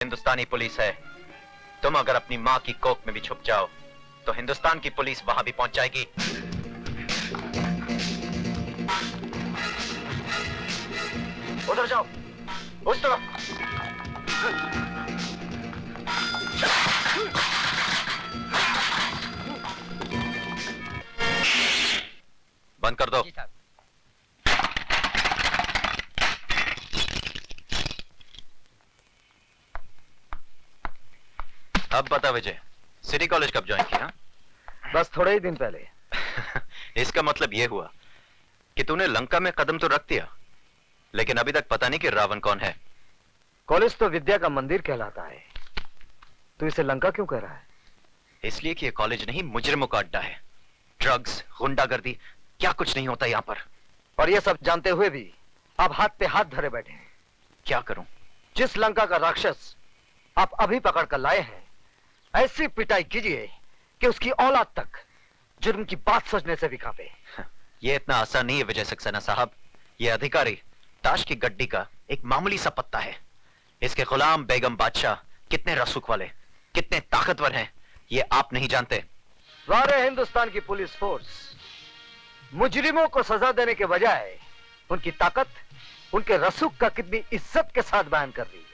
हिंदुस्तानी police है। तुम अगर अपनी माँ की कोख में भी छुप जाओ तो हिंदुस्तान की पुलिस वहां भी पहुंच जाएगी। उधर जाओ, उस तरफ। बंद कर दो। अब बता विजय, सिटी कॉलेज कब ज्वाइन किया? बस थोड़े ही दिन पहले। इसका मतलब यह हुआ कि तूने लंका में कदम तो रख दिया, लेकिन अभी तक पता नहीं कि रावण कौन है। कॉलेज तो विद्या का मंदिर कहलाता है, तू इसे लंका क्यों कह रहा है? इसलिए कि यह कॉलेज नहीं, मुजरिमों का अड्डा है। ड्रग्स, गुंडागर्दी, क्या कुछ नहीं होता यहां पर। और ये सब जानते हुए भी आप हाथ पे हाथ धरे बैठे हैं। क्या करूं? जिस लंका का राक्षस आप अभी पकड़ कर लाए हैं, ऐसी पिटाई कीजिए कि उसकी औलाद तक जुर्म की बात सोचने से भी कांपे। यह इतना आसान नहीं है विजय सक्सेना साहब। यह अधिकारी ताश की गड्डी का एक मामूली सा पत्ता है। इसके गुलाम बेगम बादशाह कितने रसूख वाले, कितने ताकतवर हैं, ये आप नहीं जानते। सारे हिंदुस्तान की पुलिस फोर्स मुजरिमों को सजा देने के बजाय उनकी ताकत, उनके रसूख का कितनी इज्जत के साथ बयान कर रही है।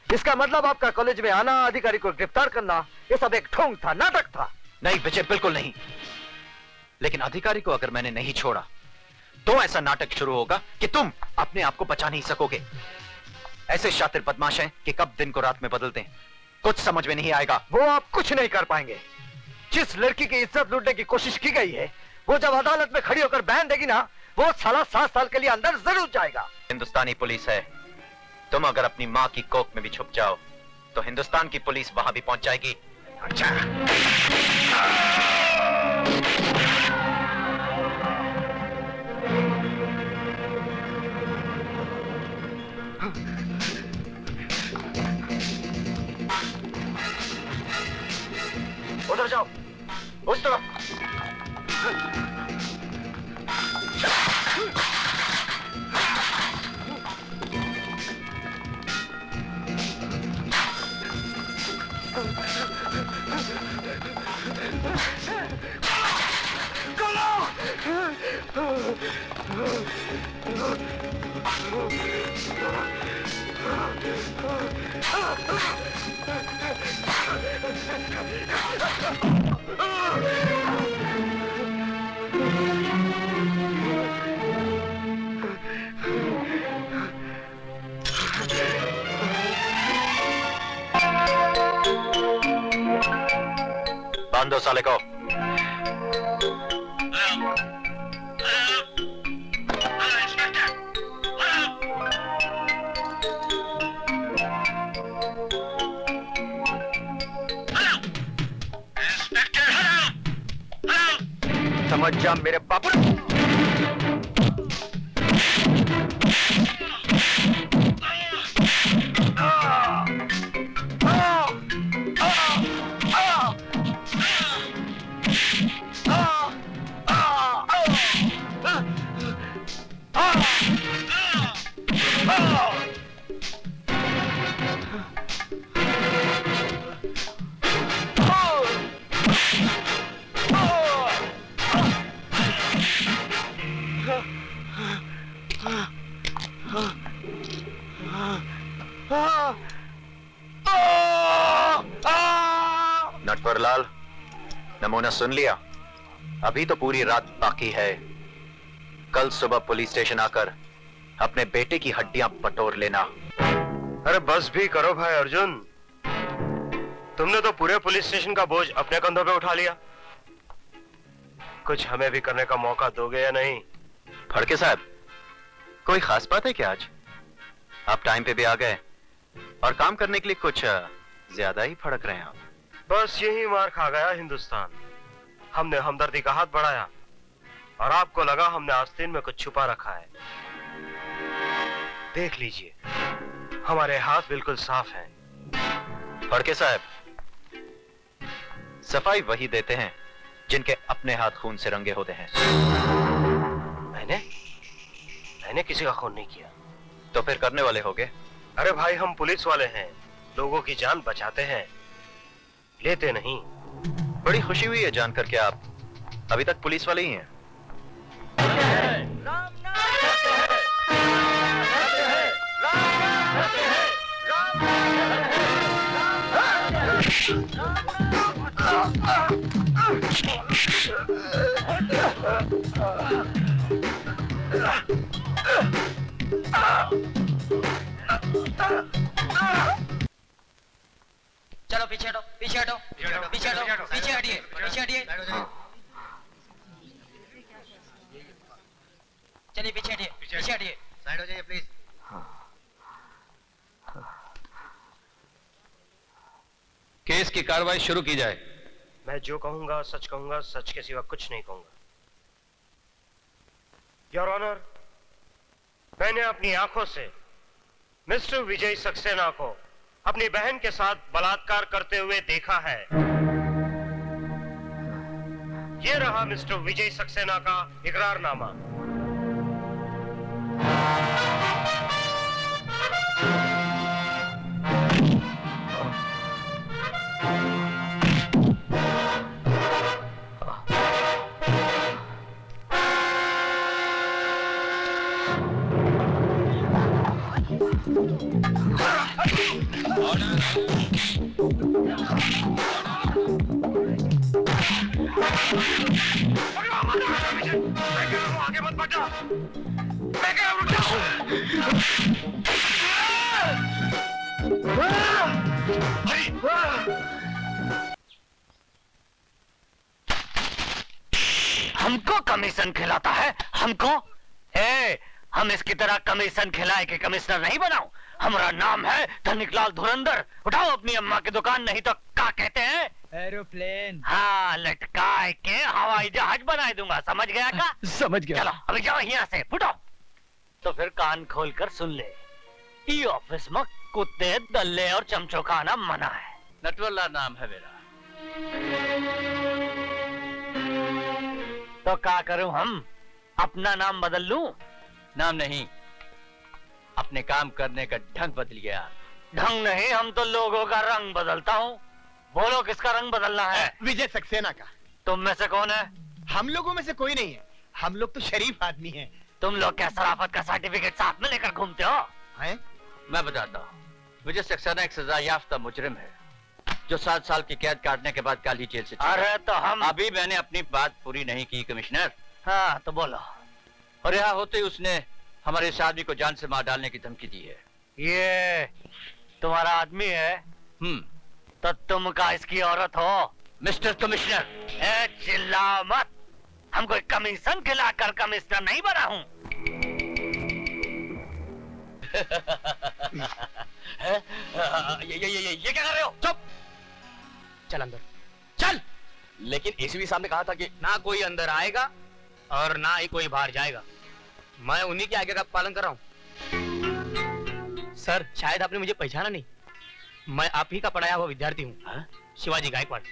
इसका मतलब आपका कॉलेज में आना, अधिकारी को गिरफ्तार करना, ये सब एक ढोंग था, नाटक था। नहीं विजय, बिल्कुल नहीं। लेकिन अधिकारी को अगर मैंने नहीं छोड़ा तो ऐसा नाटक शुरू होगा कि तुम अपने आप को बचा नहीं सकोगे। ऐसे शातिर बदमाश हैं कि कब दिन को रात में बदलते हैं, कुछ समझ में नहीं आएगा। वो आप कुछ नहीं कर पाएंगे। जिस लड़की की इज्जत लूटने की कोशिश की गई है, वो जब अदालत में खड़ी होकर बयान देगी ना, वो साला 7 साल के लिए अंदर जरूर जाएगा। हिंदुस्तानी पुलिस है। तुम अगर अपनी माँ की कोख में भी छुप जाओ तो हिंदुस्तान की पुलिस वहां भी पहुंच जाएगी। अच्छा। उधर जाओ, उस तरफ। बांध दो साले को। समझ जा मेरे बापू। नटवरलाल, नमूना सुन लिया? अभी तो पूरी रात बाकी है। कल सुबह पुलिस स्टेशन आकर अपने बेटे की हड्डियां बटोर लेना। अरे बस भी करो भाई अर्जुन, तुमने तो पूरे पुलिस स्टेशन का बोझ अपने कंधों पे उठा लिया। कुछ हमें भी करने का मौका दोगे या नहीं? फड़के साहब, कोई खास बात है क्या आज? आप टाइम पे भी आ गए और काम करने के लिए कुछ ज्यादा ही फड़क रहे हैं आप। बस यही मार खा गया हिंदुस्तान। हमने हमदर्दी का हाथ बढ़ाया और आपको लगा हमने आस्तीन में कुछ छुपा रखा है। देख लीजिए, हमारे हाथ बिल्कुल साफ हैं। फड़के साहब, सफाई वही देते हैं जिनके अपने हाथ खून से रंगे होते हैं। मैंने किसी का खून नहीं किया। तो फिर करने वाले होगे? अरे भाई, हम पुलिस वाले हैं, लोगों की जान बचाते हैं, लेते नहीं। बड़ी खुशी हुई है जानकर कि आप अभी तक पुलिस वाले ही हैं। चलो पीछे हटो, पीछे हटो, पीछे हटो, पीछे हटिए, पीछे हटिए। चलिए पीछे हटिए, पीछे हटिए। साइड हो जाइए प्लीज। केस की कार्रवाई शुरू की जाए। मैं जो कहूंगा सच के सिवा कुछ नहीं कहूंगा। योर ऑनर, मैंने अपनी आंखों से मिस्टर विजय सक्सेना को अपनी बहन के साथ बलात्कार करते हुए देखा है। ये रहा मिस्टर विजय सक्सेना का इकरारनामा। आगे मत बढ़ना। मैं क्या रुक जाऊं? हमको कमीशन खिलाता है? हमको? हम इसकी तरह कमीशन खिलाए के कमिश्नर नहीं बनाऊं। हमारा नाम है धनिकलाल धुरंधर। उठाओ अपनी अम्मा की दुकान, नहीं तो क्या कहते हैं? एरोप्लेन। हाँ, लटकाए के हवाई जहाज बना दूंगा। समझ गया का? समझ गया। चलो अभी जाओ यहाँ से, फुटो। तो फिर कान खोल कर सुन ले, ई ऑफिस में कुत्ते, दल्ले और चमचों का आना मना है। नटवरलाल नाम है मेरा। तो क्या करूं हम? अपना नाम बदल लूं? नाम नहीं, अपने काम करने का ढंग बदल गया। ढंग नहीं, हम तो लोगों का रंग बदलता हूँ। बोलो किसका रंग बदलना है? विजय सक्सेना का। तुम में से कौन है? हम लोगों में से कोई नहीं है। हम लोग तो शरीफ आदमी हैं। तुम लोग क्या शराफत का सर्टिफिकेट साथ में लेकर घूमते हो? हैं? मैं बताता हूँ, विजय सक्सेना एक सजा याफ्ता मुजरिम है जो 7 साल की कैद काटने के बाद कल ही जेल से छूटा। अरे तो हम अभी मैंने अपनी बात पूरी नहीं की कमिश्नर। हाँ तो बोलो। और यहाँ होते ही उसने हमारे इस आदमी को जान से मार डालने की धमकी दी है। ये तुम्हारा आदमी है? तो तुम का इसकी औरत हो? मिस्टर कमिश्नर, चिल्लाओ मत। हम कोई कमीशन खिलाकर कमिश्नर नहीं बना हूँ। ये क्या कर रहे हो? चुप। चल अंदर चल। लेकिन एसीपी साहब ने कहा था कि ना कोई अंदर आएगा और ना ही कोई बाहर जाएगा। मैं उन्हीं के आगे का पालन कर रहा हूँ। सर, शायद आपने मुझे पहचाना नहीं। मैं आप ही का पढ़ाया हुआ विद्यार्थी हूँ, शिवाजी गायकवाड़।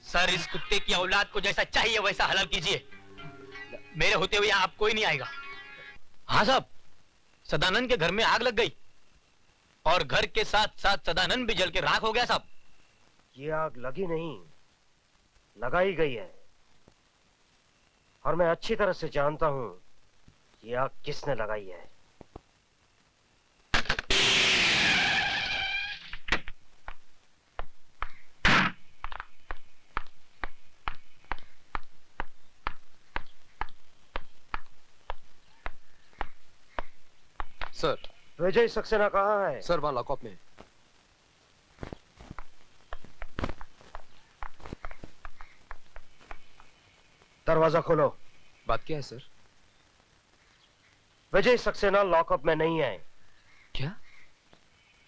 सर, इस कुत्ते की औलाद को जैसा चाहिए वैसा हलाल कीजिए। मेरे होते हुए यहाँ आप कोई नहीं आएगा। हाँ साहब, सदानंद के घर में आग लग गई और घर के साथ साथ सदानंद भी जल के राख हो गया साहब। ये आग लगी नहीं, लगाई गई है। और मैं अच्छी तरह से जानता हूं ये आग किसने लगाई है। सर, विजय सक्सेना कहाँ है? सर वहाँ लॉकअप में। दरवाजा खोलो। बात क्या है सर? विजय सक्सेना लॉकअप में नहीं है। क्या?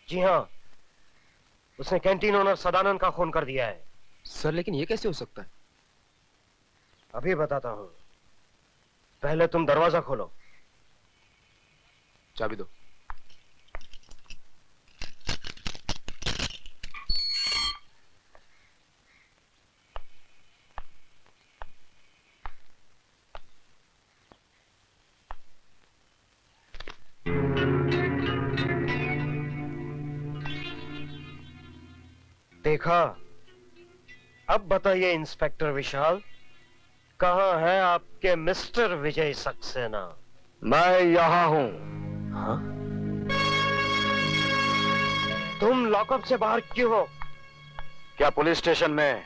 जी हाँ, उसने कैंटीन ओनर सदानंद का खून कर दिया है। सर लेकिन ये कैसे हो सकता है? अभी बताता हूँ, पहले तुम दरवाजा खोलो। चाबी दो। देखा। अब बताइए इंस्पेक्टर विशाल, कहाँ है आपके मिस्टर विजय सक्सेना? मैं यहाँ हूँ। हाँ? तुम लॉकअप से बाहर क्यों हो? क्या पुलिस स्टेशन में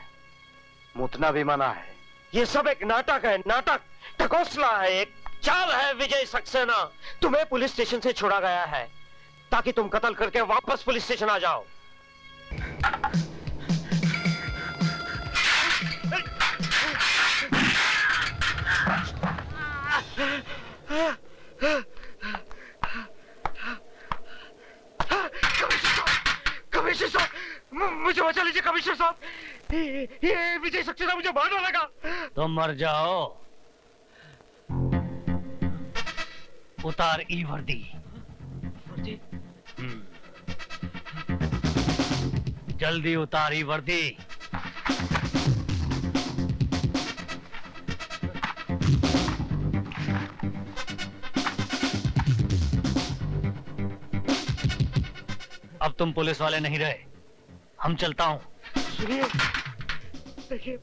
मुतना भी मना है? ये सब एक नाटक है, नाटक, ढकोसला है, एक चाल है विजय सक्सेना। तुम्हें पुलिस स्टेशन से छोड़ा गया है ताकि तुम कत्ल करके वापस पुलिस स्टेशन आ जाओ। कमिश्नर साहब, मुझे बचा लीजिए कमिश्नर साहब। ये विजय सक्सेना मुझे मारने लगा। तुम मर जाओ। उतार ई वर्दी। जल्दी उतार ई वर्दी। अब तुम पुलिस वाले नहीं रहे, हम चलता हूं। सुनिए, देखिए